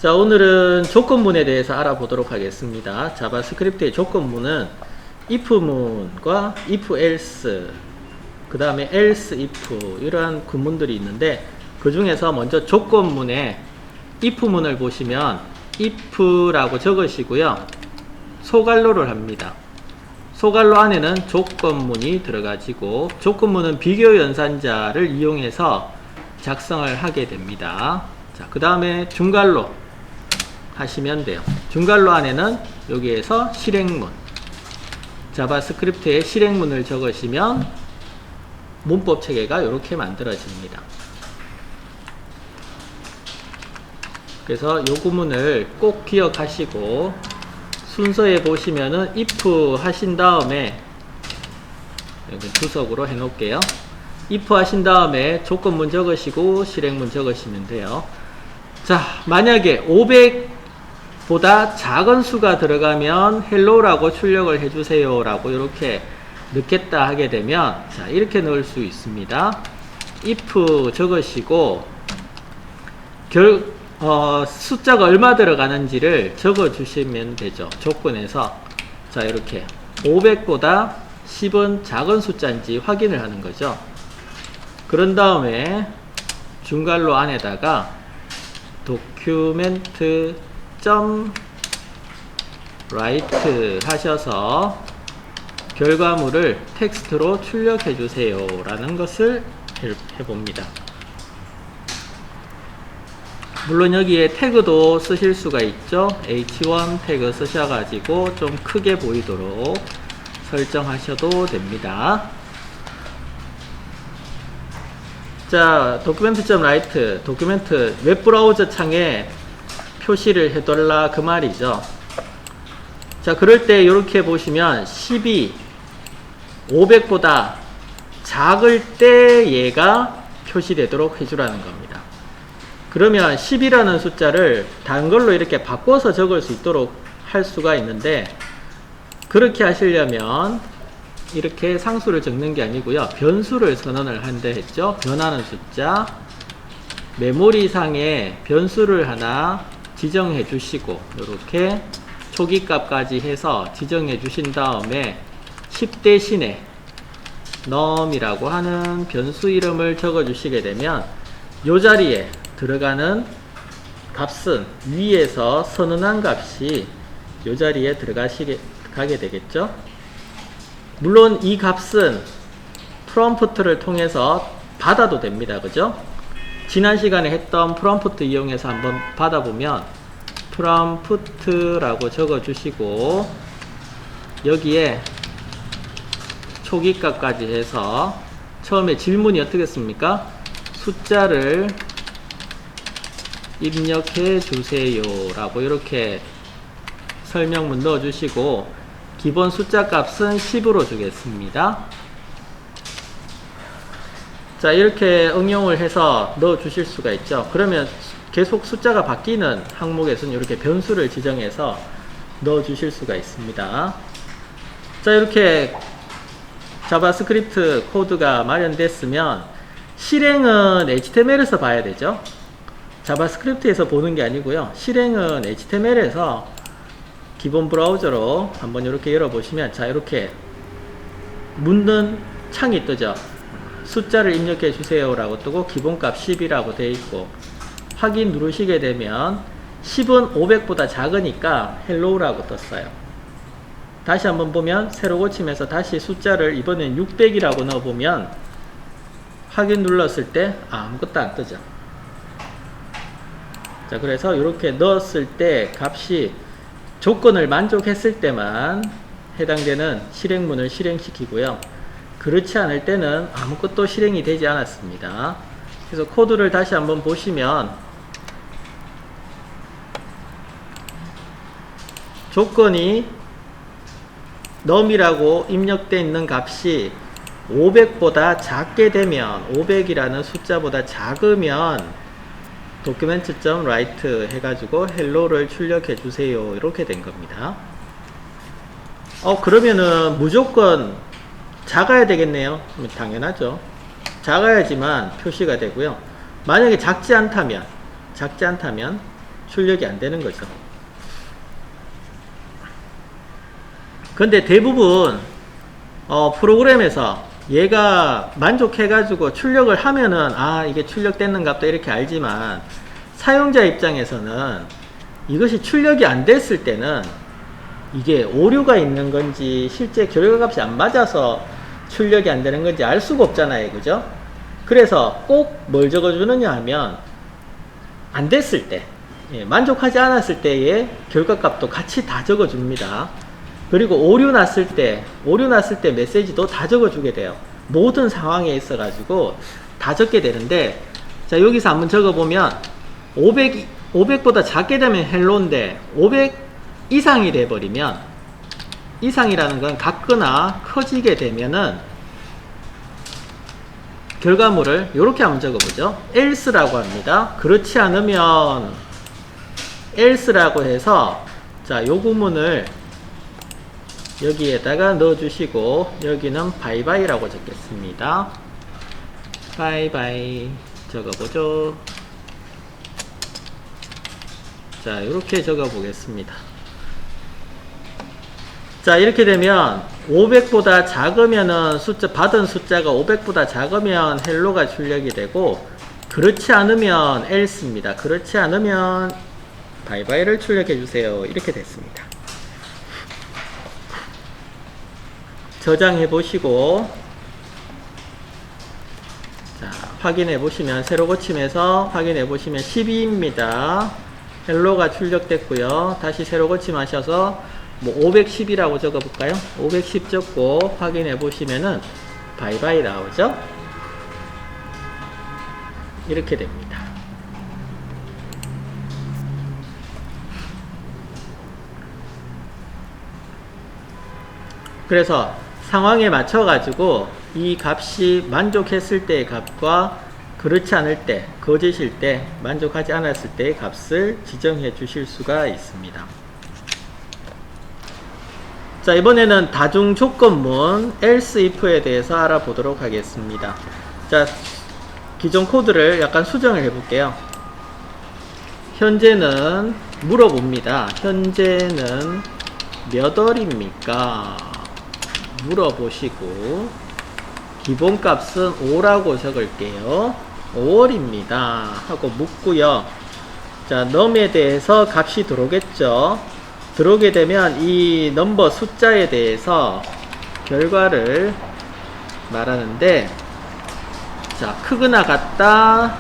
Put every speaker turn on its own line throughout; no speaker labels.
자, 오늘은 조건문에 대해서 알아보도록 하겠습니다. 자바스크립트의 조건문은 if문과 if-else, 그 다음에 else-if 이러한 구문들이 있는데, 그 중에서 먼저 조건문에 if문을 보시면 if라고 적으시고요, 소갈로를 합니다. 소갈로 안에는 조건문이 들어가지고, 조건문은 비교연산자를 이용해서 작성을 하게 됩니다. 자, 그 다음에 중갈로 하시면 돼요. 중갈로 안에는 여기에서 실행문, 자바스크립트의 실행문을 적으시면 문법 체계가 이렇게 만들어집니다. 그래서 이 구문을 꼭 기억하시고, 순서에 보시면은 if 하신 다음에, 여기 주석으로 해 놓을게요. if 하신 다음에 조건문 적으시고 실행문 적으시면 돼요. 자, 만약에 500보다 작은 수가 들어가면 hello라고 출력을 해주세요 라고 이렇게 넣겠다 하게 되면, 자, 이렇게 넣을 수 있습니다. if 적으시고 숫자가 얼마 들어가는지를 적어 주시면 되죠. 조건에서. 자, 이렇게 500보다 10은 작은 숫자인지 확인을 하는 거죠. 그런 다음에 중괄호 안에다가 document.write 하셔서 결과물을 텍스트로 출력해 주세요 라는 것을 해봅니다. 물론 여기에 태그도 쓰실 수가 있죠. h1 태그 쓰셔가지고 좀 크게 보이도록 설정하셔도 됩니다. 자, document.write, 도큐멘트 웹브라우저 창에 표시를 해달라 그 말이죠. 자, 그럴 때 이렇게 보시면 10이 500보다 작을 때 얘가 표시되도록 해주라는 겁니다. 그러면 10이라는 숫자를 다른 걸로 이렇게 바꿔서 적을 수 있도록 할 수가 있는데, 그렇게 하시려면 이렇게 상수를 적는 게 아니고요, 변수를 선언을 한다 했죠. 변하는 숫자, 메모리상에 변수를 하나 지정해 주시고, 이렇게 초기값까지 해서 지정해 주신 다음에 10 대신에 num이라고 하는 변수 이름을 적어 주시게 되면 이 자리에 들어가는 값은 위에서 선언한 값이 이 자리에 가게 되겠죠. 물론 이 값은 프롬프트를 통해서 받아도 됩니다. 그죠? 지난 시간에 했던 프롬프트 이용해서 한번 받아보면 프롬프트라고 적어 주시고, 여기에 초기값까지 해서 처음에 질문이 어떻게 씁니까? 숫자를 입력해 주세요 라고 이렇게 설명문 넣어 주시고, 기본 숫자 값은 10으로 주겠습니다. 자, 이렇게 응용을 해서 넣어 주실 수가 있죠. 그러면 계속 숫자가 바뀌는 항목에서는 이렇게 변수를 지정해서 넣어 주실 수가 있습니다. 자, 이렇게 자바스크립트 코드가 마련됐으면 실행은 HTML에서 봐야 되죠. 자바스크립트에서 보는 게 아니고요, 실행은 HTML에서 기본 브라우저로 한번 이렇게 열어보시면, 자, 이렇게 묻는 창이 뜨죠. 숫자를 입력해 주세요 라고 뜨고 기본값 10이라고 되어 있고, 확인 누르시게 되면 10은 500보다 작으니까 hello라고 떴어요. 다시 한번 보면, 새로 고치면서 다시 숫자를 이번엔 600이라고 넣어보면 확인 눌렀을 때 아무것도 안 뜨죠. 자, 그래서 이렇게 넣었을 때 값이 조건을 만족했을 때만 해당되는 실행문을 실행시키고요, 그렇지 않을 때는 아무것도 실행이 되지 않았습니다. 그래서 코드를 다시 한번 보시면, 조건이 num이라고 입력되어 있는 값이 500보다 작게 되면, 500이라는 숫자보다 작으면 document.write 해가지고 hello를 출력해 주세요 이렇게 된 겁니다. 그러면은 무조건 작아야 되겠네요. 당연하죠. 작아야지만 표시가 되고요. 만약에 작지 않다면 출력이 안 되는 거죠. 근데 대부분 프로그램에서 얘가 만족해가지고 출력을 하면은 이게 출력됐는 값도 이렇게 알지만, 사용자 입장에서는 이것이 출력이 안 됐을 때는 이게 오류가 있는 건지 실제 결과값이 안 맞아서 출력이 안 되는 건지 알 수가 없잖아요. 그죠? 그래서 꼭 뭘 적어주느냐 하면, 안 됐을 때, 만족하지 않았을 때의 결과값도 같이 다 적어줍니다. 그리고 오류 났을 때 메시지도 다 적어주게 돼요. 모든 상황에 있어가지고 다 적게 되는데, 자, 여기서 한번 적어보면, 500보다 작게 되면 헬로인데, 500 이상이 돼버리면, 이상이라는 건 같거나 커지게 되면은, 결과물을 이렇게 한번 적어보죠. else라고 합니다. 그렇지 않으면 else라고 해서, 자, 요 구문을 여기에다가 넣어주시고, 여기는 바이바이라고 적겠습니다. 바이바이 적어보죠. 자, 이렇게 적어보겠습니다. 자, 이렇게 되면 500보다 작으면은 받은 숫자가 500보다 작으면 헬로가 출력이 되고, 그렇지 않으면 else입니다. 그렇지 않으면 바이바이를 출력해 주세요. 이렇게 됐습니다. 저장해 보시고, 자, 확인해 보시면, 새로 고침해서 확인해 보시면 12입니다. 헬로가 출력됐고요. 다시 새로 고침하셔서 510이라고 적어볼까요? 510 적고 확인해 보시면은 바이바이 나오죠? 이렇게 됩니다. 그래서 상황에 맞춰 가지고 이 값이 만족했을 때의 값과 그렇지 않을 때, 거짓일 때, 만족하지 않았을 때의 값을 지정해 주실 수가 있습니다. 자, 이번에는 다중 조건문 else if에 대해서 알아보도록 하겠습니다. 자, 기존 코드를 약간 수정을 해 볼게요. 현재는 물어봅니다. 현재는 몇 월입니까? 물어보시고, 기본값은 5라고 적을게요. 5월입니다 하고 묻고요. 자, num에 대해서 값이 들어오겠죠. 들어오게 되면 이 넘버 숫자에 대해서 결과를 말하는데, 자, 크거나 같다,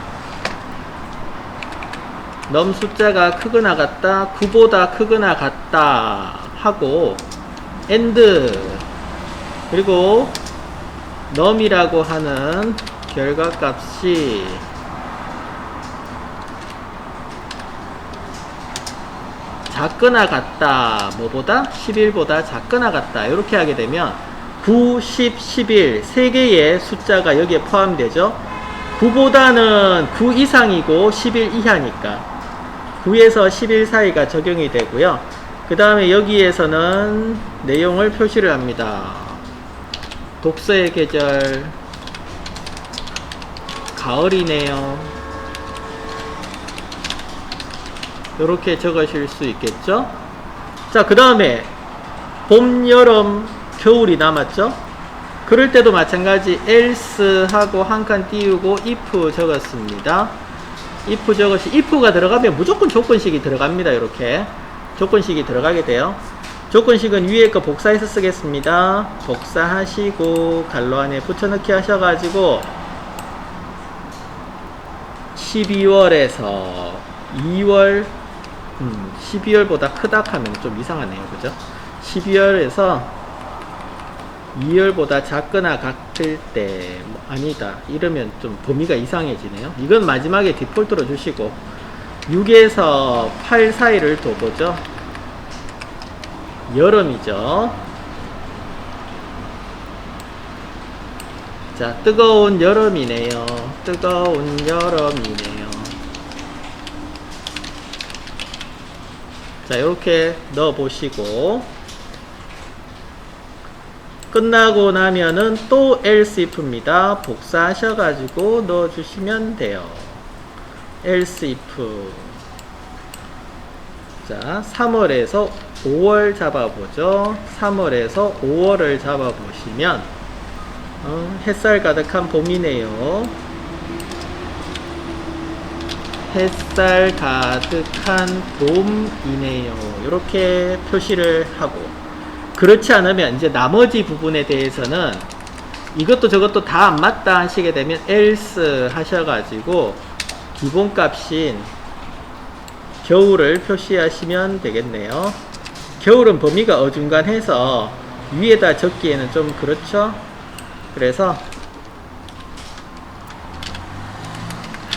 넘 숫자가 크거나 같다, 9보다 크거나 같다 하고 and, 그리고 num이라고 하는 결과값이 작거나 같다, 뭐보다? 11보다 작거나 같다, 이렇게 하게 되면 9, 10, 11 3개의 숫자가 여기에 포함되죠. 9보다는 9 이상이고 11 이하니까 9에서 11 사이가 적용이 되고요. 그 다음에 여기에서는 내용을 표시를 합니다. 독서의 계절 가을이네요. 이렇게 적으실 수 있겠죠. 자, 그 다음에 봄, 여름, 겨울이 남았죠. 그럴 때도 마찬가지 else 하고 한 칸 띄우고 if 적었습니다. if 적으시, if가 들어가면 무조건 조건식이 들어갑니다. 이렇게 조건식이 들어가게 돼요. 조건식은 위에 거 복사해서 쓰겠습니다. 복사하시고 괄호 안에 붙여넣기 하셔가지고 12월에서 2월, 12월보다 크다 하면 좀 이상하네요. 그죠? 12월에서 2월보다 작거나 같을 때, 아니다, 이러면 좀 범위가 이상해지네요. 이건 마지막에 디폴트로 주시고 6에서 8 사이를 둬보죠. 여름이죠. 자, 뜨거운 여름이네요. 뜨거운 여름이네요. 자, 이렇게 넣어 보시고 끝나고 나면은 또 else if입니다. 복사하셔가지고 넣어주시면 돼요. else if 자, 3월에서 5월 잡아보죠. 3월에서 5월을 잡아보시면 햇살 가득한 봄이네요. 햇살 가득한 봄이네요. 이렇게 표시를 하고, 그렇지 않으면 이제 나머지 부분에 대해서는 이것도 저것도 다 안 맞다 하시게 되면 else 하셔가지고 기본값인 겨울을 표시하시면 되겠네요. 겨울은 범위가 어중간해서 위에다 적기에는 좀 그렇죠. 그래서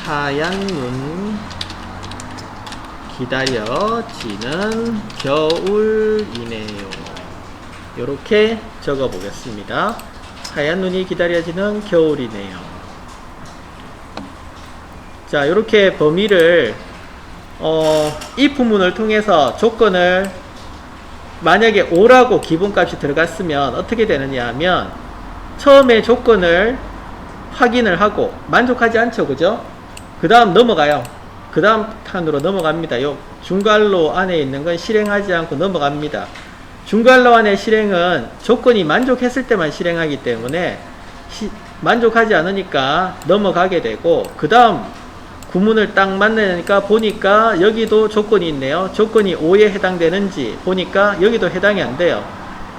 하얀 눈 기다려지는 겨울이네요. 이렇게 적어 보겠습니다. 하얀 눈이 기다려지는 겨울이네요. 자, 이렇게 범위를 if 문을 통해서 조건을 만약에 5라고 기본값이 들어갔으면 어떻게 되느냐 하면 처음에 조건을 확인을 하고 만족하지 않죠, 그죠? 그 다음 넘어가요. 그 다음 탄으로 넘어갑니다. 요 중괄호 안에 있는 건 실행하지 않고 넘어갑니다. 중괄호 안에 실행은 조건이 만족했을 때만 실행하기 때문에 만족하지 않으니까 넘어가게 되고, 그 다음 구문을 딱 만나니까 보니까 여기도 조건이 있네요. 조건이 5에 해당되는지 보니까 여기도 해당이 안 돼요.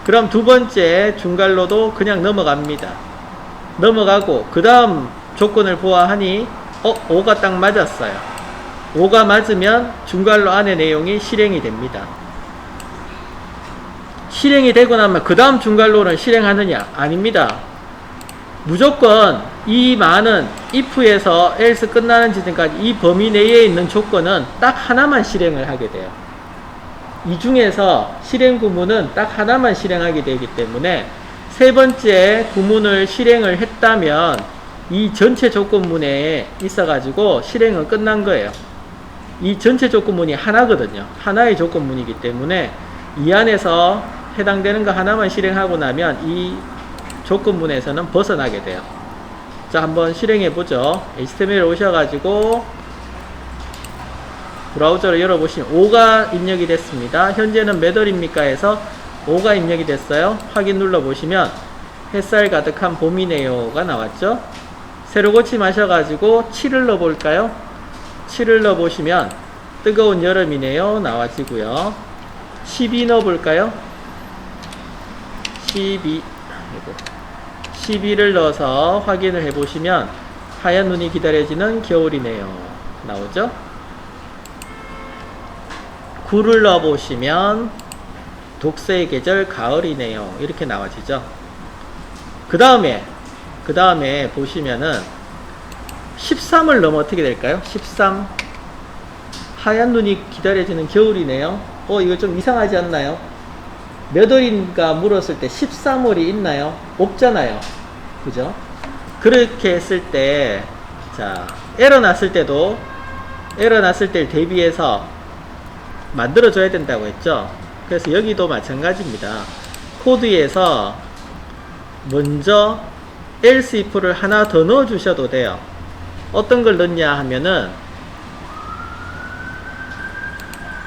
그럼 두 번째 중괄호도 그냥 넘어갑니다. 넘어가고 그 다음 조건을 보아하니 5가 딱 맞았어요. 5가 맞으면 중괄호 안의 내용이 실행이 됩니다. 실행이 되고 나면 그 다음 중괄호는 실행하느냐? 아닙니다. 무조건 이 많은 if에서 else 끝나는 지점까지 이 범위 내에 있는 조건은 딱 하나만 실행을 하게 돼요. 이 중에서 실행 구문은 딱 하나만 실행하게 되기 때문에 세 번째 구문을 실행을 했다면 이 전체 조건문에 있어가지고 실행은 끝난 거예요. 이 전체 조건문이 하나거든요. 하나의 조건문이기 때문에 이 안에서 해당되는 거 하나만 실행하고 나면 이 조건문에서는 벗어나게 돼요. 자, 한번 실행해 보죠. HTML 오셔가지고 브라우저를 열어보시면 5가 입력이 됐습니다. 현재는 몇 월입니까 해서 5가 입력이 됐어요. 확인 눌러보시면 햇살 가득한 봄이네요가 나왔죠. 새로 고침하셔가지고 7을 넣어볼까요? 7을 넣어보시면 뜨거운 여름이네요 나와지고요. 12 넣어볼까요? 12를 넣어서 확인을 해보시면 하얀 눈이 기다려지는 겨울이네요 나오죠. 9를 넣어보시면 독서의 계절 가을이네요 이렇게 나와지죠. 그 다음에 보시면은 13을 넣으면 어떻게 될까요? 13 하얀 눈이 기다려지는 겨울이네요. 이거 좀 이상하지 않나요? 몇 월인가 물었을 때 13월이 있나요? 없잖아요. 그죠? 그렇게 했을 때, 자, 에러 났을 때를 대비해서 만들어줘야 된다고 했죠? 그래서 여기도 마찬가지입니다. 코드에서 먼저 else if를 하나 더 넣어 주셔도 돼요. 어떤 걸 넣냐 하면은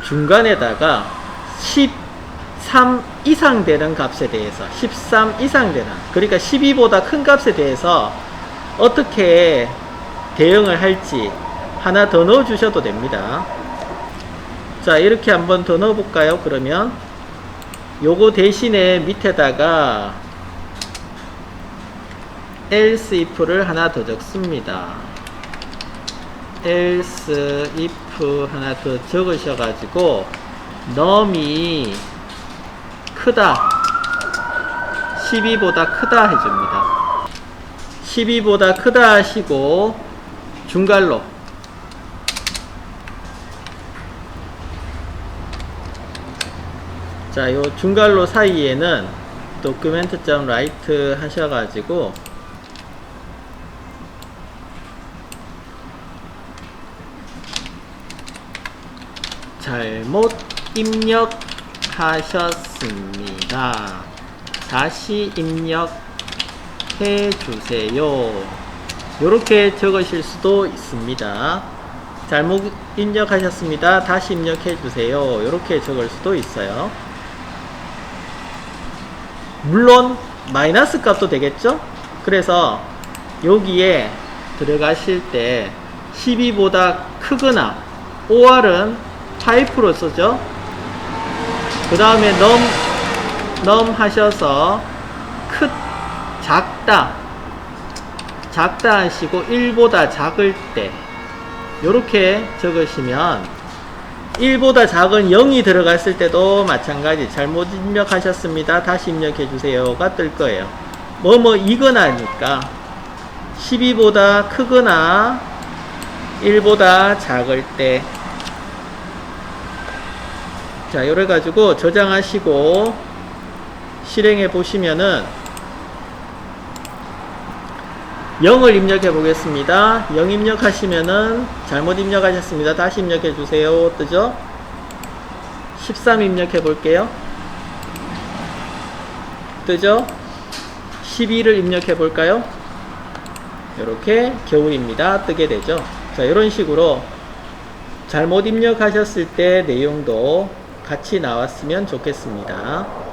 중간에다가 13 이상 되는 값에 대해서 13 이상 되는, 그러니까 12보다 큰 값에 대해서 어떻게 대응을 할지 하나 더 넣어 주셔도 됩니다. 자, 이렇게 한번 더 넣어 볼까요? 그러면 요거 대신에 밑에다가 else if를 하나 더 적습니다. else if 하나 더 적으셔가지고 num이 크다, 12보다 크다 해줍니다. 12보다 크다 하시고 중괄호 자, 요 중괄호 사이에는 document.write 하셔가지고 잘못 입력하셨습니다. 다시 입력해 주세요. 이렇게 적으실 수도 있습니다. 잘못 입력하셨습니다. 다시 입력해 주세요. 이렇게 적을 수도 있어요. 물론 마이너스 값도 되겠죠? 그래서 여기에 들어가실 때 12보다 크거나 OR은 타입으로 쓰죠. 그 다음에 num 하셔서 작다 하시고 1보다 작을 때 요렇게 적으시면 1보다 작은 0이 들어갔을 때도 마찬가지 잘못 입력하셨습니다. 다시 입력해 주세요가 뜰 거예요. 이거나니까 12보다 크거나 1보다 작을 때. 자, 요래 가지고 저장하시고 실행해 보시면은 0을 입력해 보겠습니다. 0 입력하시면은 잘못 입력하셨습니다. 다시 입력해 주세요. 뜨죠? 13 입력해 볼게요. 뜨죠? 12를 입력해 볼까요? 이렇게 겨울입니다. 뜨게 되죠. 자, 이런 식으로 잘못 입력하셨을 때 내용도 같이 나왔으면 좋겠습니다.